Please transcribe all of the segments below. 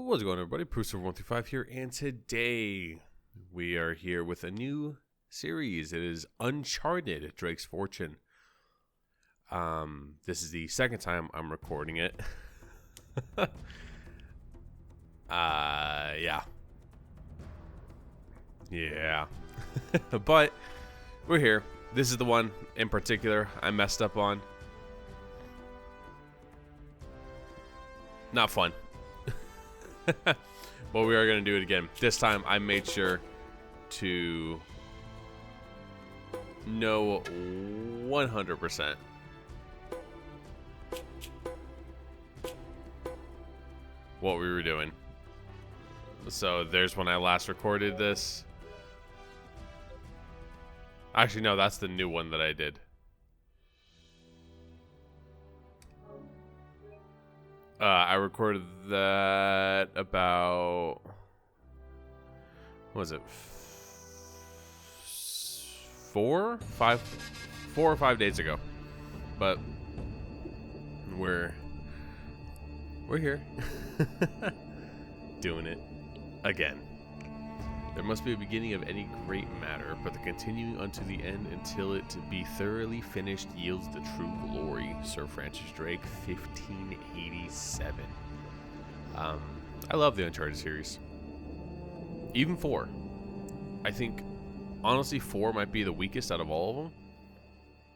What's going on, everybody? Prooster135 here, and today we are here with a new series. It is Uncharted, Drake's Fortune. This is the second time I'm recording it. Yeah. But we're here. This is the one in particular I messed up on. Not fun. But we are going to do it again. This time I made sure to know 100% what we were doing. So there's when I last recorded this. Actually, no, that's the new one that I did. I recorded that about, what was it, 4 or 5 days ago. But we're here doing it again. There must be a beginning of any great matter, but the continuing unto the end until it be thoroughly finished yields the true glory. Sir Francis Drake, 1587. I love the Uncharted series. Even 4. I think, honestly, 4 might be the weakest out of all of them.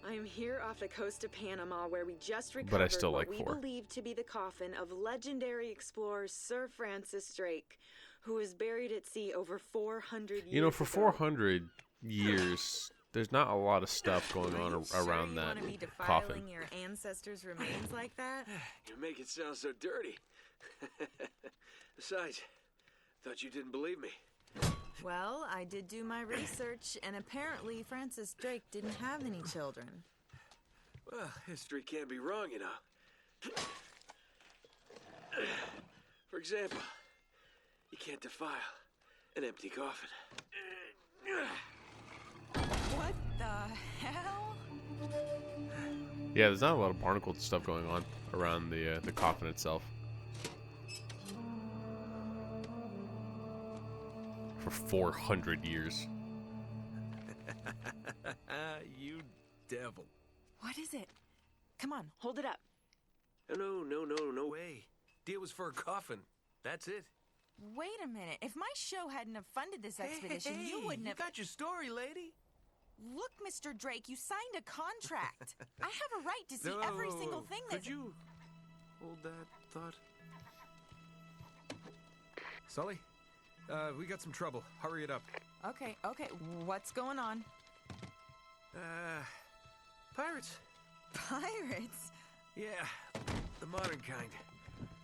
I'm here off the coast of Panama, where we just recovered But I still like what we 4. believe to be the coffin of legendary explorer Sir Francis Drake, who was buried at sea over 400 years You know, for ago. 400 years, there's not a lot of stuff going on around that You want to be coffin. defiling your ancestors' remains like that? You make it sound so dirty. Besides, thought you didn't believe me. Well, I did do my research, and apparently Francis Drake didn't have any children. Well, history can't be wrong, you know. For example, you can't defile an empty coffin. What the hell? Yeah, there's not a lot of barnacle stuff going on around the coffin itself. For 400 years. You devil. What is it? Come on, hold it up. No way. Deal was for a coffin. That's it. Wait a minute. If my show hadn't have funded this expedition, you wouldn't have... You got your story, lady. Look, Mr. Drake, you signed a contract. I have a right to see every single thing Could you hold that thought? Sully, we got some trouble. Hurry it up. Okay, what's going on? Pirates. Pirates? Yeah, the modern kind.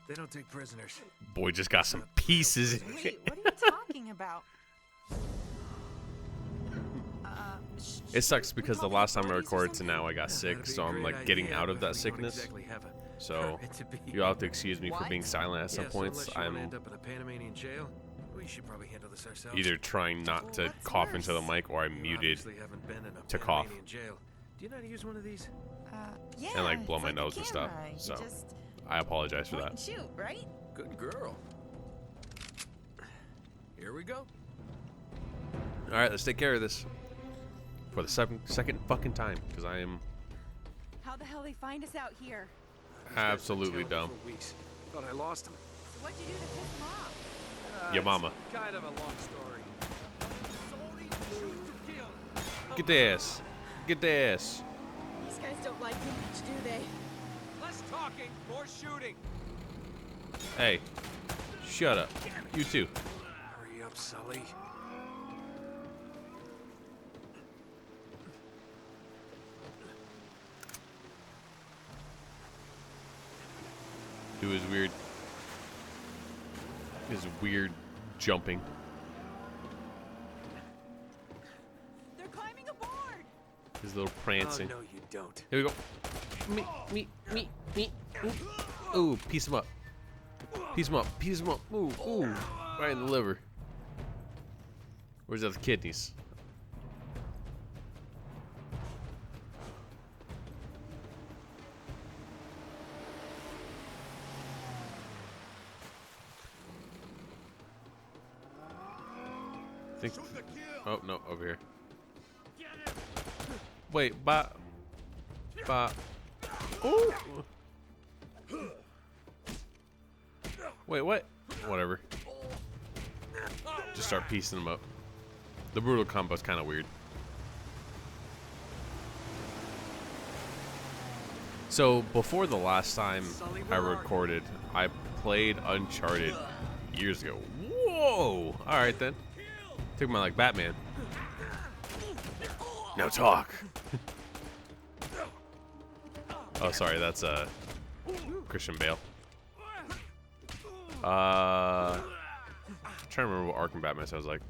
They don't take prisoners. Boy just got some pieces. Wait, what are you talking about? It sucks because the last time I recorded to now I got sick, so I'm like getting out of that sickness. So you'll have to excuse me for being silent at some points. I'm either trying not to cough into the mic or I'm muted to cough Do you know how to use one of these? Yeah, and like blow it's my like nose a and stuff. camera. You So just I apologize for point that. and shoot, right? Good girl. Here we go. All right, let's take care of this for the second fucking time because I am How the hell they find us out here? absolutely dumb. For weeks. Thought I lost him. So what'd you do to piss them off? Your mama. Kind of a long story. Get this. Get this. These guys don't like me much, do they? Less talking, more shooting. Hey, shut up. You too. Hurry up, Sully. Do his weird jumping. They're climbing aboard! His little prancing. Oh, no, you don't. Here we go. Me. Ooh, piece him up. Piece him up. Ooh. Right in the liver. Where's the other kidneys? Think. Oh no, over here. Wait, ba. Oh. Wait, what? Whatever. Just start piecing them up. The brutal combo's kind of weird. So before the last time I recorded, I played Uncharted years ago. Whoa! All right then. Took my like Batman. Now talk. Oh, sorry, that's Christian Bale. I'm trying to remember what Arkham Batman sounds like.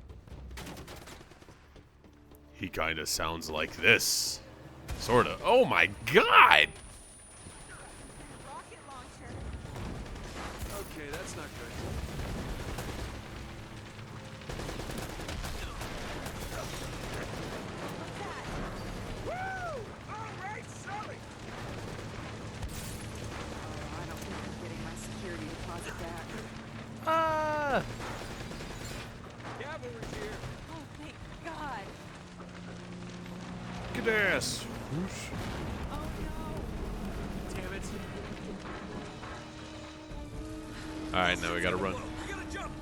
He kind of sounds like this, sorta. Oh my God! Rocket launcher. Okay, that's not good. Woo! All right, Sully. I don't think I'm getting my security deposit back. Ah! Cavalry's here. Oh, thank God. Good ass. Whoosh. Oh no. Damn it. All right, now we gotta run. We gotta jump.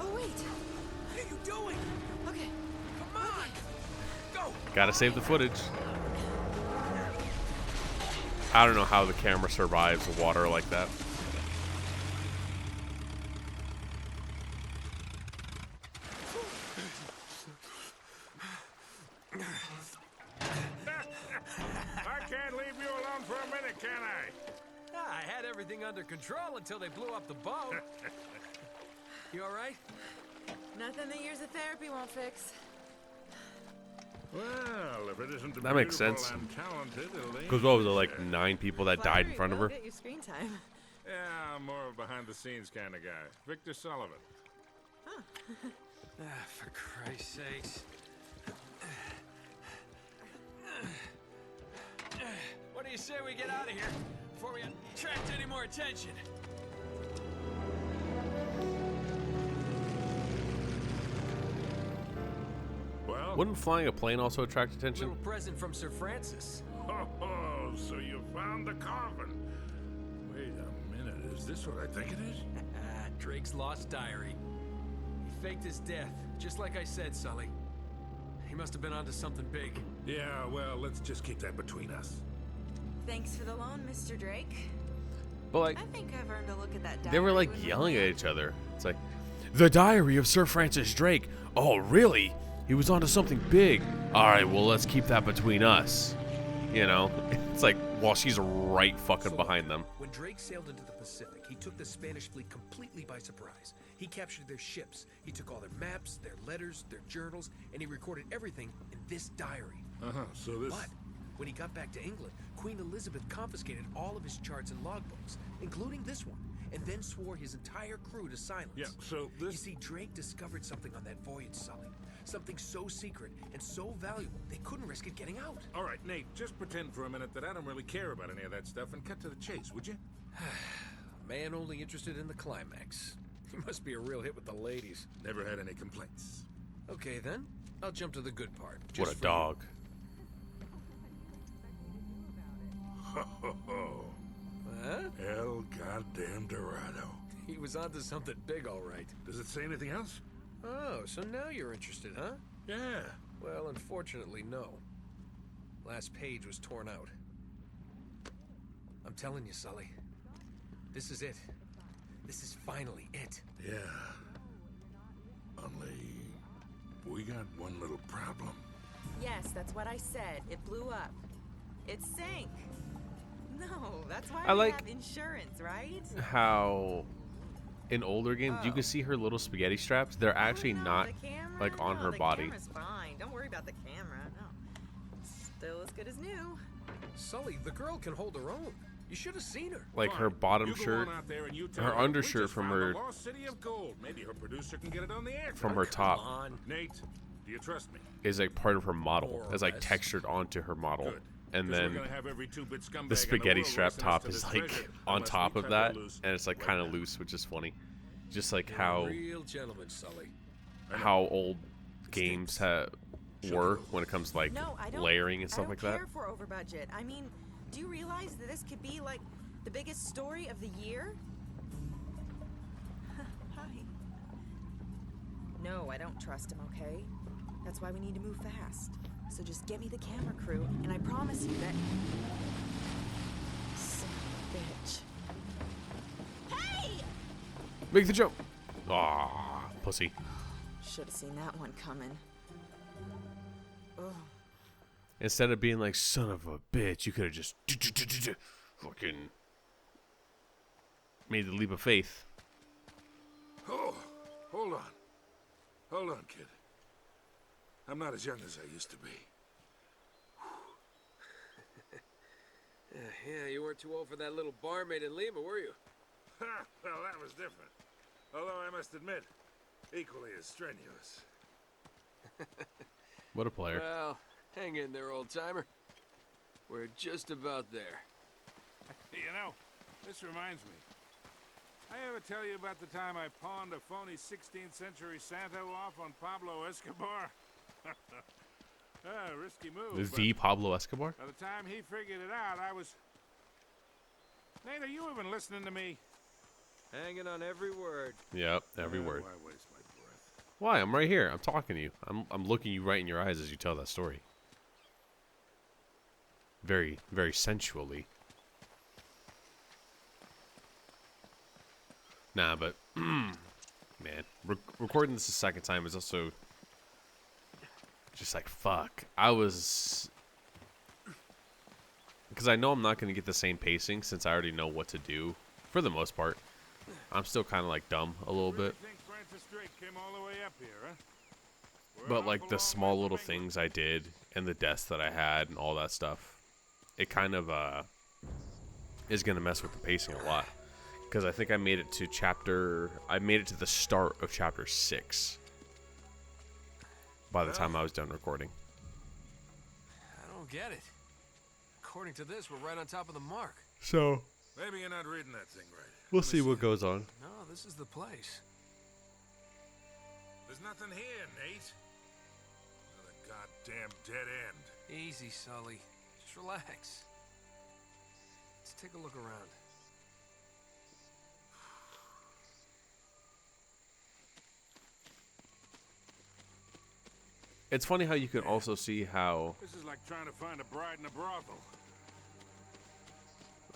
Oh wait. What are you doing? Okay. Come on. Go. Gotta save the footage. I don't know how the camera survives water like that. I can't leave you alone for a minute, can I? I had everything under control until they blew up the boat. You all right? Nothing that years of therapy won't fix. Well, if it isn't That makes beautiful sense. and talented, Elaine. Because what was it, like 9 people that died in front of her? Get you screen time. Yeah, I'm more of a behind-the-scenes kind of guy. Victor Sullivan. For Christ's sakes. What do you say we get out of here before we attract any more attention? Well, Wouldn't flying a plane also attract attention? Little present from Sir Francis. oh, so you found the coffin. Wait a minute, is this what I think it is? Drake's lost diary. He faked his death, just like I said, Sully. He must have been onto something big. Yeah, well, let's just keep that between us. Thanks for the loan, Mr. Drake. But like, I think I've earned a look at that diary. they were like with my yelling at hand. each other. It's like, the diary of Sir Francis Drake. Oh, really? He was onto something big. All right, well, let's keep that between us. You know, it's like while she's right fucking behind them. When Drake sailed into the Pacific, he took the Spanish fleet completely by surprise. He captured their ships, he took all their maps, their letters, their journals, and he recorded everything in this diary. So this... But when he got back to England, Queen Elizabeth confiscated all of his charts and logbooks, including this one, and then swore his entire crew to silence. Yeah, so this... You see, Drake discovered something on that voyage, Sully. Something so secret and so valuable, they couldn't risk it getting out. All right, Nate, just pretend for a minute that I don't really care about any of that stuff and cut to the chase, would you? A man only interested in the climax. He must be a real hit with the ladies. Never had any complaints. Okay, then. I'll jump to the good part. What just a for dog. Ho, ho, ho. you. Huh? El goddamn Dorado. He was onto something big, all right. Does it say anything else? Oh, so now you're interested, huh? Yeah. Well, unfortunately, no. Last page was torn out. I'm telling you, Sully. This is it. This is finally it. Yeah. Only... we got one little problem. Yes, that's what I said. It blew up. It sank. No, that's why I we like- have insurance, right? How in older games you can see her little spaghetti straps. They're actually Oh, no, not the camera? like on No, her the body. camera's fine. Don't worry about the camera. No. Still as good as new. Sully, the girl can hold her own. You should have seen her. Like her Fine. bottom You go shirt, on out there and you tell her her we undershirt just from found her the lost city of gold. Maybe her producer can get it on the air. from her top On. Nate, do you trust me? is like part of her model. More or Is like less. textured onto her model. Good. And 'Cause we're then gonna have every two-bit scumbag in the spaghetti world strap racing us top to is this like treasure, on unless top we of cut that, her loose and it's like right kind of now. loose, which is funny. Just like You're how a real gentleman, Sully. how old games were when it comes to like No, I don't. layering and I stuff don't like that. care if we're over budget. I mean, do you realize that this could be like the biggest story of the year? Hi. No, I don't trust him, okay? That's why we need to move fast. So just get me the camera crew, and I promise you that... Son of a bitch. Hey! Make the jump. Aw, pussy. Should have seen that one coming. Ugh. Instead of being like, son of a bitch, you could have just fucking made the leap of faith. Oh, hold on. Hold on, kid. I'm not as young as I used to be. Yeah, you weren't too old for that little barmaid in Lima, were you? Ha! Well, that was different. Although I must admit, equally as strenuous. What a player. Well, hang in there, old-timer. We're just about there. You know, this reminds me. I ever tell you about the time I pawned a phony 16th century Santa off on Pablo Escobar? Risky move. The Pablo Escobar? By the time he figured it out, I was... Nate, are you even listening to me? Hanging on every word. Yep, every word. Why waste my breath? Why? I'm right here. I'm talking to you. I'm looking you right in your eyes as you tell that story. Very, very sensually. Nah, but man, recording this the second time is also just like fuck. I was, because I know I'm not going to get the same pacing since I already know what to do for the most part. I'm still kind of like dumb a little Really bit, think Francis Drake came all the way up here, huh? We're but an like awful the long small way little from England. things I did and the deaths that I had and all that stuff, it kind of is going to mess with the pacing a lot. Because I think I made it to the start of chapter 6 by the time I was done recording. I don't get it. According to this, we're right on top of the mark. So Maybe you're not reading that thing right. we'll Let me see what goes on. No, this is the place. There's nothing here, Nate. Another goddamn dead end. Easy, Sully. Just relax. Let's take a look around. It's funny how you can also see how... This is like trying to find a bride in a brothel.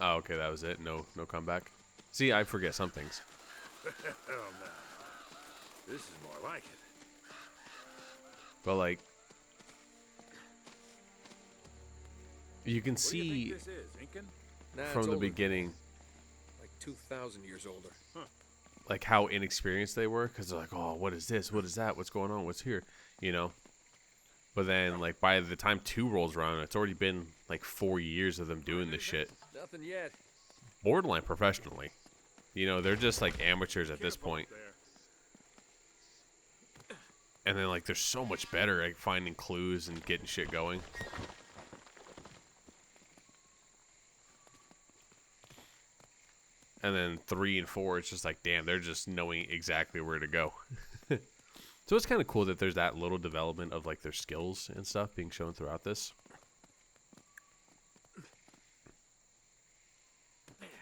Oh, okay, that was it. No comeback. See, I forget some things. Hell no. This is more like it. But, like, you can What do you see think this is, Incan? Nah, it's from the older. beginning, Like 2,000 years older. like, how inexperienced they were. Because they're like, oh, what is this? What is that? What's going on? What's here? You know? But then, like, by the time 2 rolls around, it's already been, like, 4 years of them doing this shit. Nothing yet. Borderline professionally. You know, they're just, like, amateurs at this point. There. And then, like, they're so much better at finding clues and getting shit going. And then 3 and 4, it's just like, damn, they're just knowing exactly where to go. So it's kind of cool that there's that little development of, like, their skills and stuff being shown throughout this.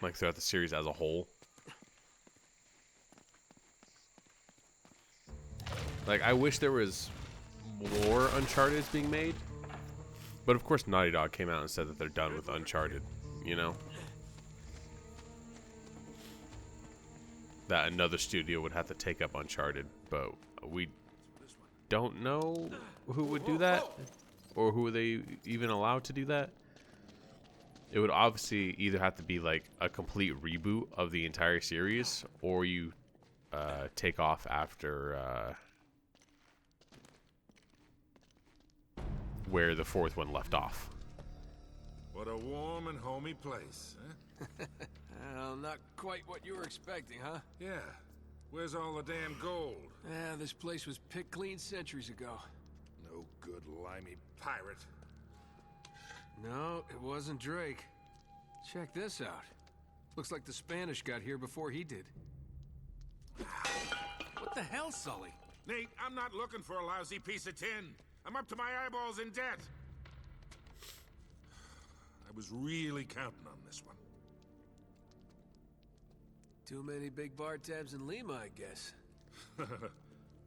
Like, throughout the series as a whole. Like, I wish there was more Uncharted being made. But, of course, Naughty Dog came out and said that they're done with Uncharted, you know? That another studio would have to take up Uncharted, but we don't know who would do that, or who they even allowed to do that. It would obviously either have to be like a complete reboot of the entire series, or you take off after where the 4th one left off. What a warm and homey place, huh? Well, not quite what you were expecting, huh? Yeah. Where's all the damn gold? Yeah, this place was picked clean centuries ago. No good limey pirate. No, it wasn't Drake. Check this out. Looks like the Spanish got here before he did. What the hell, Sully? Nate, I'm not looking for a lousy piece of tin. I'm up to my eyeballs in debt. I was really counting on this one. Too many big bar tabs in Lima, I guess.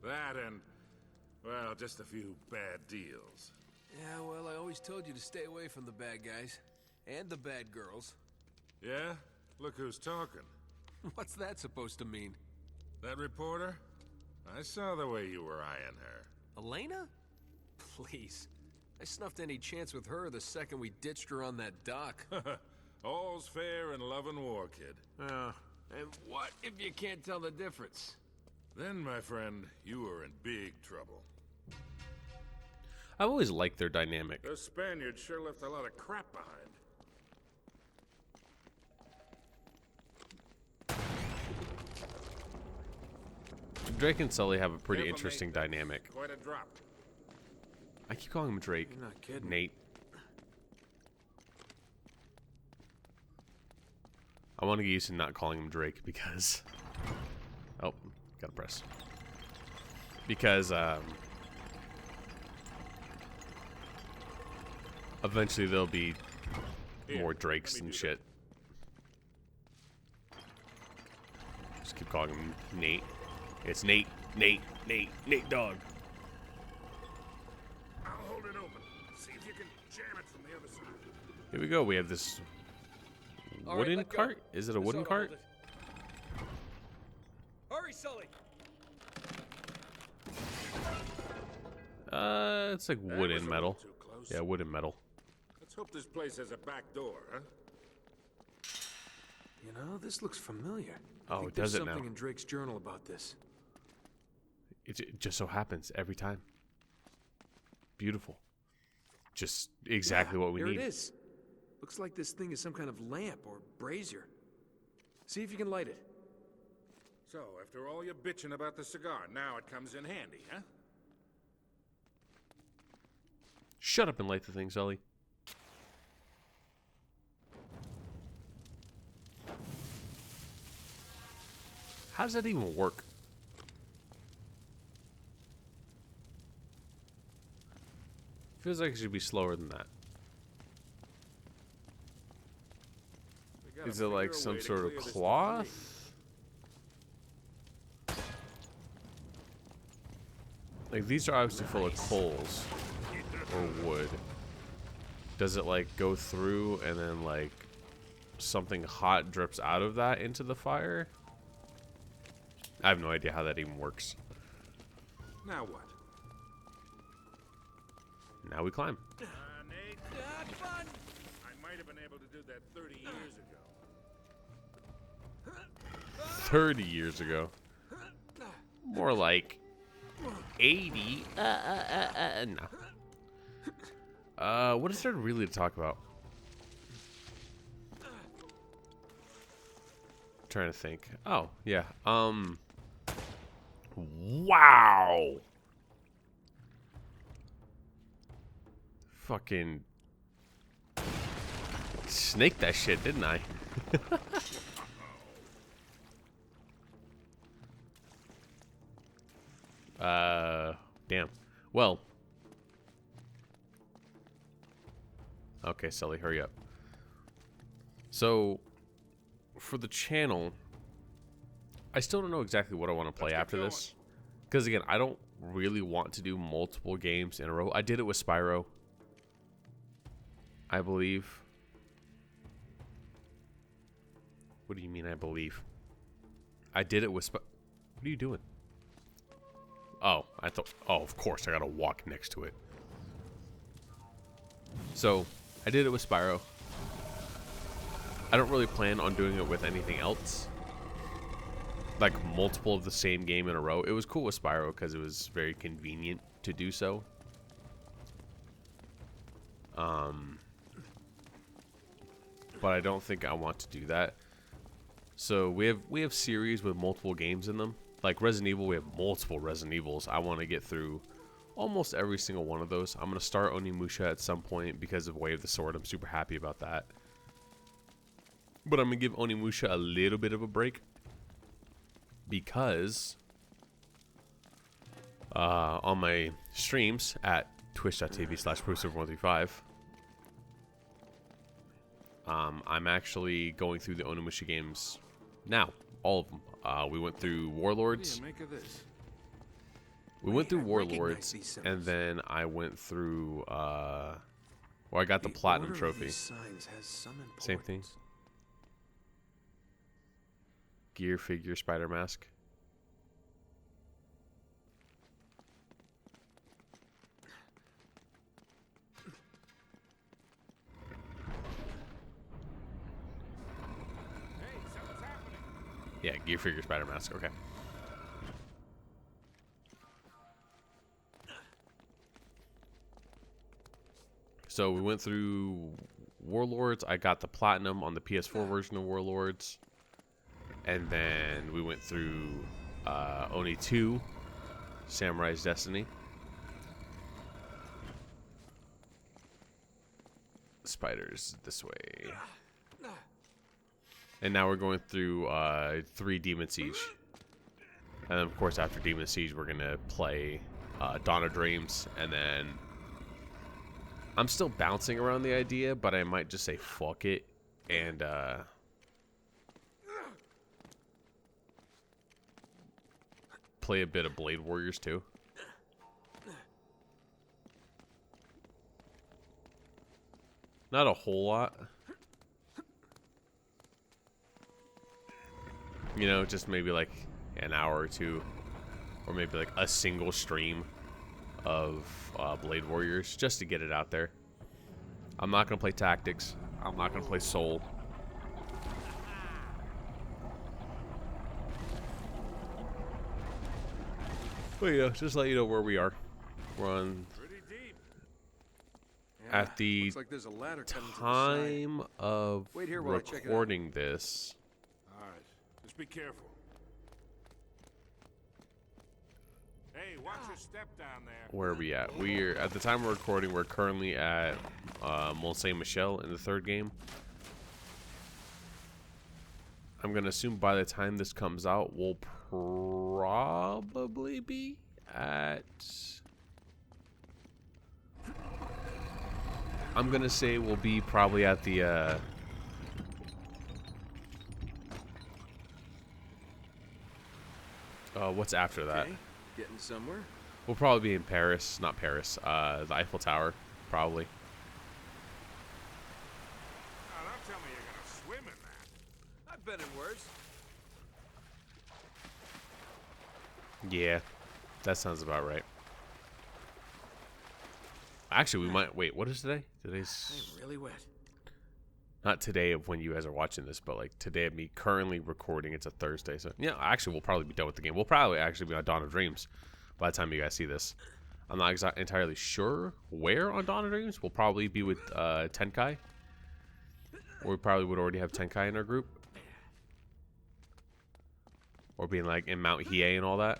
That and, well, just a few bad deals. Yeah, well, I always told you to stay away from the bad guys. And the bad girls. Yeah? Look who's talking. What's that supposed to mean? That reporter? I saw the way you were eyeing her. Elena? Please. I snuffed any chance with her the second we ditched her on that dock. All's fair in love and war, kid. And what if you can't tell the difference? Then, my friend, you are in big trouble. I've always liked their dynamic. Those Spaniards sure left a lot of crap behind. Drake and Sully have a pretty Careful, interesting Nate. dynamic. Quite a drop. I keep calling him Drake. You're not kidding. Nate. I want to get used to not calling him Drake because... Oh, gotta press. Because, eventually there'll be more Drakes and shit. Just keep calling him Nate. It's Nate, Nate, dog. I'll hold it open. See if you can jam it from the other side. Here we go. We have this All right, wooden let go. cart. Is it a This wooden ought to cart? hold it. Hurry, Sully! It's like That wood was and a metal. little too close. Yeah, wood and metal. Let's hope this place has a back door, huh? You know, this looks familiar. Oh, I think it does there's it now. something in Drake's journal about this. It just so happens every time. Beautiful. Just exactly what we here need. It is. Looks like this thing is some kind of lamp or brazier. See if you can light it. So, after all your bitching about the cigar, now it comes in handy, huh? Shut up and light the thing, Sully. How does that even work? Feels like it should be slower than that. We gotta Is it like figure a some way to sort of clear this cloth? Like these are obviously full of coals or wood. Does it like go through and then like something hot drips out of that into the fire? I have no idea how that even works. Now what? Now we climb. Nate. I might have been able to do that 30 years ago. 30 years ago. More like 80. No. What is there really to talk about? Trying to think. Oh, yeah. Wow. Fucking snaked that shit, didn't I? Damn. Well. Okay, Sully, hurry up. So, for the channel, I still don't know exactly what I want to play after this. Because, again, I don't really want to do multiple games in a row. I did it with Spyro, I believe. What do you mean, I believe? I did it with What are you doing? Oh, I thought... Oh, of course, I gotta walk next to it. So, I did it with Spyro. I don't really plan on doing it with anything else. Like, multiple of the same game in a row. It was cool with Spyro because it was very convenient to do so. But I don't think I want to do that. So, we have series with multiple games in them. Like Resident Evil, we have multiple Resident Evils. I want to get through almost every single one of those. I'm going to start Onimusha at some point because of Way of the Sword. I'm super happy about that. But I'm going to give Onimusha a little bit of a break because on my streams at twitch.tv/Brucer135. I'm actually going through the Onimusha games now, all of them. We went through Warlords. What do you make of this? We went through I recognize Warlords, these and symbols. then I went through, well, I got the Platinum order of Trophy. these signs has some Same thing. importance. Gear figure spider mask. Hey, something's happening. Yeah, gear figure spider mask. Okay. So we went through Warlords. I got the Platinum on the PS4 version of Warlords. And then we went through Oni 2, Samurai's Destiny. Spiders this way. And now we're going through 3 Demon Siege. And then, of course, after Demon Siege, we're going to play Dawn of Dreams. And then I'm still bouncing around the idea, but I might just say fuck it. And play a bit of Blade Warriors too. Not a whole lot. You know, just maybe like an hour or two. Or maybe like a single stream of Blade Warriors just to get it out there. I'm not going to play Tactics. I'm not going to play Soul. But yeah, just let you know where we are. We're on Pretty deep. at the Looks like there's a ladder coming to the side. time of Wait here while I check it out. recording this. All right, just be careful. Hey, watch your step down there. Where are we at? We're at the time of recording. We're currently at Mont Saint Michel in the 3rd game. I'm gonna assume by the time this comes out, we'll probably be at. I'm gonna say we'll be probably at the. What's after that? Okay, getting somewhere. We'll probably be in Paris, not Paris. The Eiffel Tower, probably. Now, don't tell me you're gonna swim in that. I've been in worse. Yeah, that sounds about right. Actually, we might wait. What is today? Today's I'm really wet. not today of when you guys are watching this, but like today of me currently recording. It's a Thursday, so yeah. Actually, we'll probably be done with the game. We'll probably actually be on Dawn of Dreams by the time you guys see this. I'm not entirely sure where on Dawn of Dreams. We'll probably be with Tenkai. Or we probably would already have Tenkai in our group. Or being like in Mount Hiei and all that.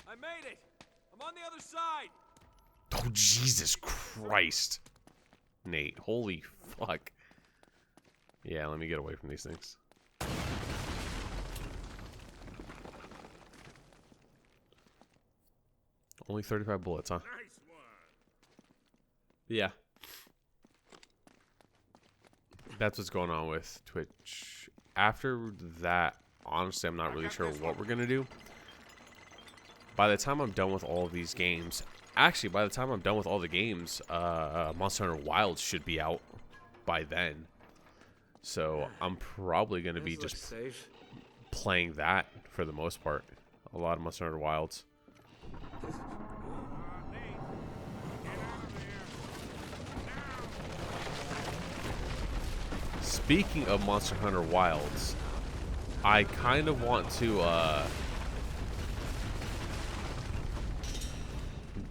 I made it! I'm on the other side! Oh, Jesus Christ. Nate, holy fuck. Yeah, let me get away from these things. Only 35 bullets, huh? Nice one. Yeah. That's what's going on with Twitch. After that, honestly, I'm not really sure what we're going to do. By the time I'm done with all of these games, actually, by the time I'm done with all the games, Monster Hunter Wilds should be out by then. So I'm probably going to be This looks just safe. playing that for the most part. A lot of Monster Hunter Wilds. Nate, get out of there. Now. Speaking of Monster Hunter Wilds, I kind of want to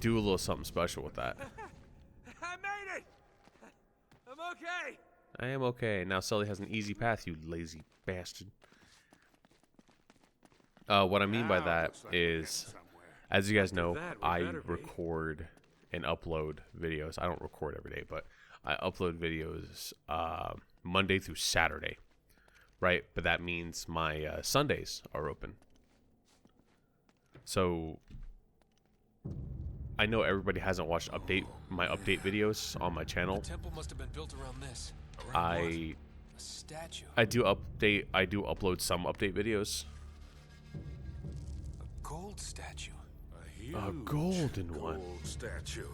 do a little something special with that. I made it! I'm okay! I am okay. Now Sully has an easy path, you lazy bastard. What I mean by Now it that looks like we're getting is, somewhere. as you guys After know, that, we I better be. record and upload videos. I don't record every day, but I upload videos Monday through Saturday, right? But that means my Sundays are open. So I know everybody hasn't watched my update videos on my The channel. temple must have been built around this. Around what? I A statue. I do upload some update videos. A gold statue. A huge golden one. gold statue.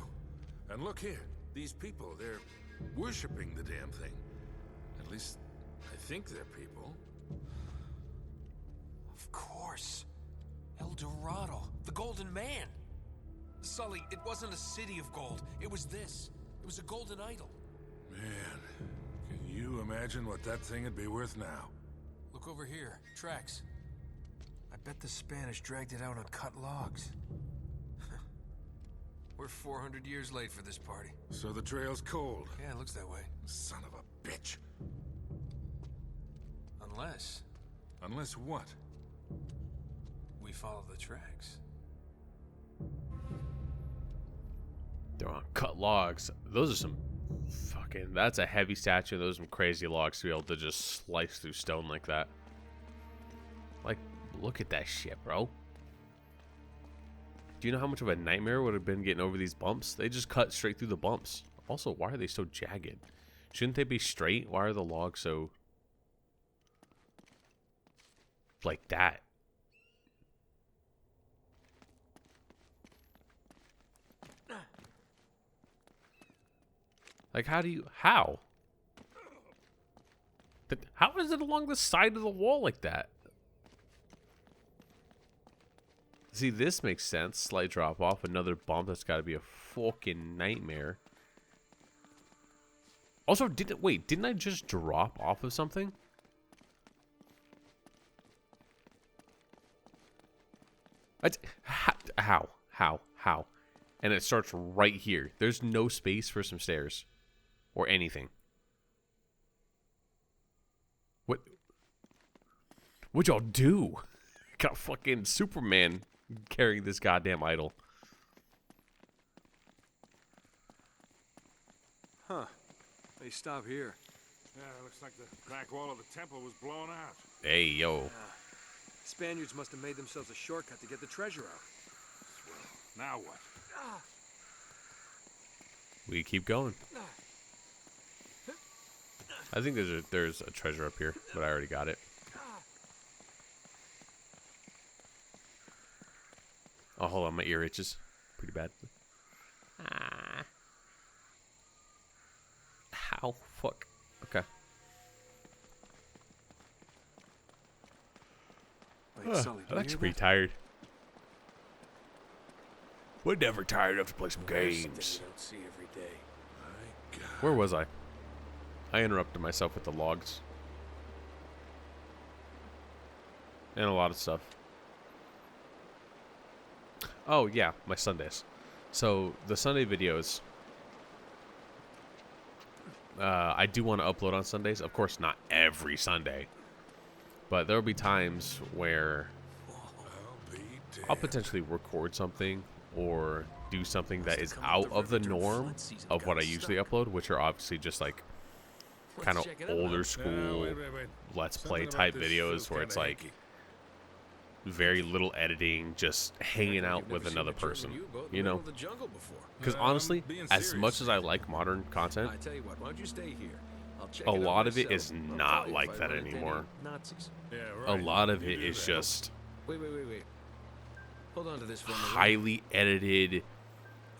And look here, these people, they're worshipping the damn thing. At least, I think they're people. Of course. El Dorado. The Golden Man. Sully, it wasn't a city of gold. It was this. It was a golden idol. Man, can you imagine what that thing would be worth now? Look over here. Tracks. I bet the Spanish dragged it out on cut logs. We're 400 years late for this party. So the trail's cold. Yeah, it looks that way. Son of a bitch. Unless Unless what? we follow the tracks. They're on cut logs. Those are some fucking... That's a heavy statue. Those are some crazy logs to be able to just slice through stone like that. Like, look at that shit, bro. Do you know how much of a nightmare it would have been getting over these bumps? They just cut straight through the bumps. Also, why are they so jagged? Shouldn't they be straight? Why are the logs so... like that? Like, how? How is it along the side of the wall like that? See, this makes sense. Slight drop off. Another bump. That's got to be a fucking nightmare. Also, didn't I just drop off of something? How? And it starts right here. There's no space for some stairs. Or anything. What'd y'all do? Got fucking Superman carrying this goddamn idol. Huh. They stop here. Yeah, it looks like the back wall of the temple was blown out. Hey, yo. Spaniards must have made themselves a shortcut to get the treasure out. Swell. Now what? We keep going. I think there's a treasure up here, but I already got it. Oh, hold on, my ear itches pretty bad. How? Fuck. Okay. Wait, Sully, do I'm you actually hear pretty that? tired. We're never tired enough to play some There's something games. you don't see every day. My God. Where was I? I interrupted myself with the logs. And a lot of stuff. Oh, yeah, my Sundays. So, the Sunday videos, I do want to upload on Sundays. Of course, not every Sunday. But there will be times where I'll be damned. I'll potentially record something or do something that is out of the norm of what I usually upload, which are obviously just like kind of check it out. older school wait. Let's Something Play about type this videos feels where it's kinda like hanky. very little editing, just hanging out with another person, you know? Because I'm honestly, being as serious. much as I like modern content, I tell you what, why don't you stay here? I'll check a it out lot of it myself. is I'll not tell you like if I that run into any anymore. Nazis. Yeah, a right. lot of You it do is that. just Wait. Hold on to this for a minute. highly edited,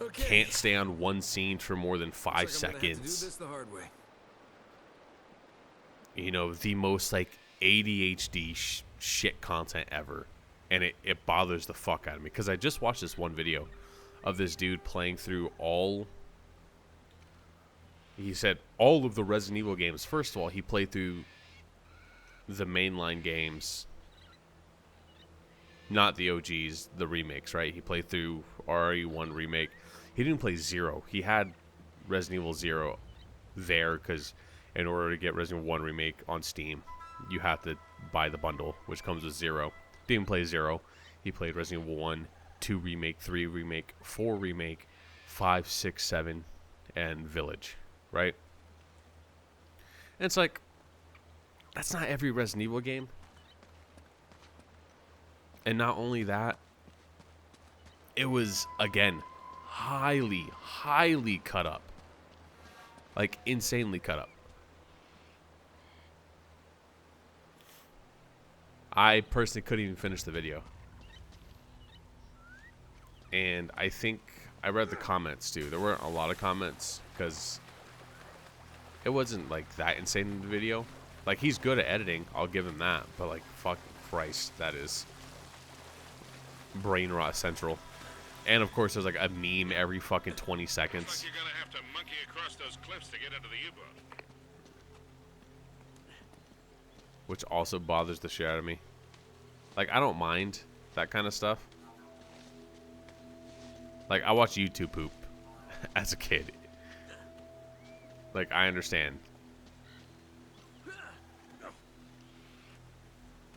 Okay. can't stay on one scene for more than 5 Looks like I'm gonna have to do seconds. this the hard way. You know, the most like ADHD shit content ever. And it bothers the fuck out of me. Because I just watched this one video of this dude playing through he said all of the Resident Evil games. First of all, he played through the mainline games. Not the OGs, the remakes, right? He played through RE1 remake. He didn't play 0. He had Resident Evil 0 there because in order to get Resident Evil 1 remake on Steam, you have to buy the bundle, which comes with 0. Didn't play 0. He played Resident Evil 1, 2 remake, 3 remake, 4 remake, 5, 6, 7, and Village, right? And it's like, that's not every Resident Evil game. And not only that, it was, again, highly cut up. Like, insanely cut up. I personally couldn't even finish the video. And I think I read the comments too. There weren't a lot of comments because it wasn't like that insane in the video. Like, he's good at editing, I'll give him that. But like, fucking Christ, that is brain rot central. And of course, there's like a meme every fucking 20 seconds. Looks like you're gonna have to monkey across those cliffs to get into the U-boat. Which also bothers the shit out of me. Like, I don't mind that kind of stuff. Like, I watched YouTube poop as a kid. Like, I understand.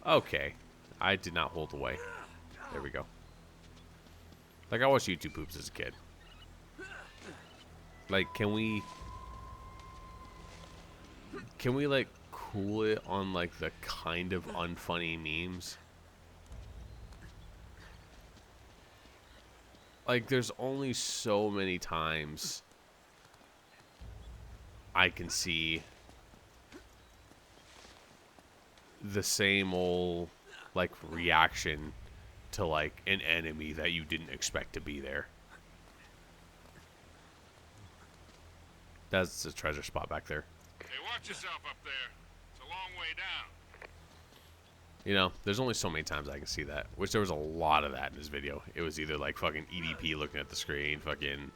Okay. I did not hold away. There we go. Like, I watched YouTube poops as a kid. Like, can we, like, cool it on, like, the kind of unfunny memes? Like, there's only so many times I can see the same old, like, reaction to, like, an enemy that you didn't expect to be there. That's a treasure spot back there. Hey, watch yourself up there. It's a long way down. You know, there's only so many times I can see that. Which there was a lot of that in this video. It was either like fucking EDP looking at the screen, fucking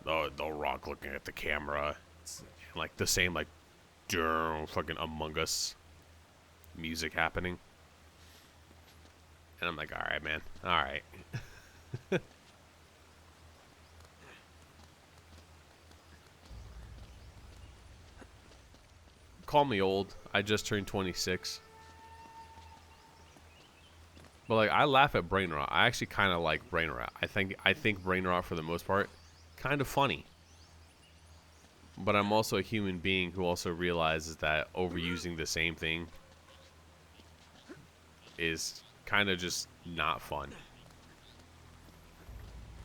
the Rock looking at the camera, like the same like fucking Among Us music happening. And I'm like, all right, man, all right. Call me old. I just turned 26. But like, I laugh at brain rot. I actually kind of like brain rot. I think brain rot for the most part kind of funny. But I'm also a human being who also realizes that overusing the same thing is kind of just not fun.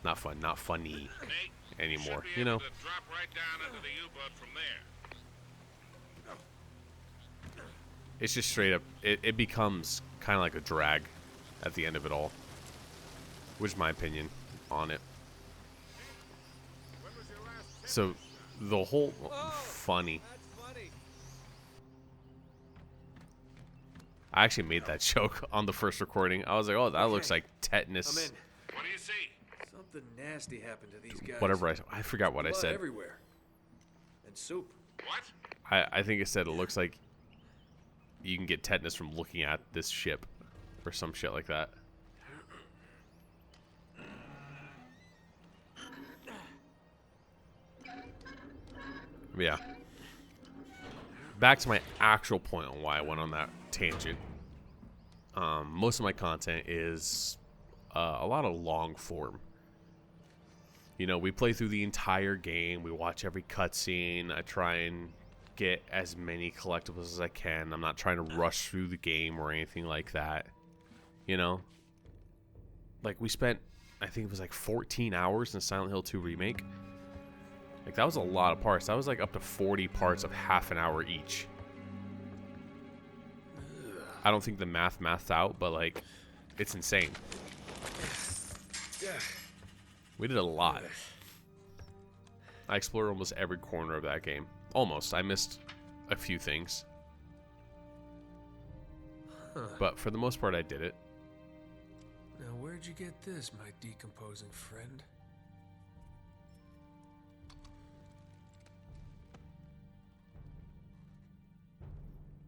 Not fun, not funny Nate, anymore. should be You able know. to drop right down into the U-boat from there. It's just straight up. It becomes kind of like a drag at the end of it all. Which is my opinion on it. When was your last So the whole funny. I actually made that joke on the first recording. I was like, "Oh, that looks like I'm tetanus." in. What do you see? Something nasty happened to these guys. Whatever I forgot what I Blood said. everywhere. And soup. What? I think it said it looks like you can get tetanus from looking at this ship, or some shit like that. But yeah. Back to my actual point on why I went on that tangent. Most of my content is a lot of long form. You know, we play through the entire game. We watch every cutscene. I try and get as many collectibles as I can. I'm not trying to rush through the game or anything like that. You know? Like, we spent, I think it was like 14 hours in Silent Hill 2 Remake. Like, that was a lot of parts. That was like up to 40 parts of half an hour each. I don't think the maths out, but like, it's insane. We did a lot. I explored almost every corner of that game. Almost. I missed a few things. But for the most part, I did it. Now, where'd you get this, my decomposing friend?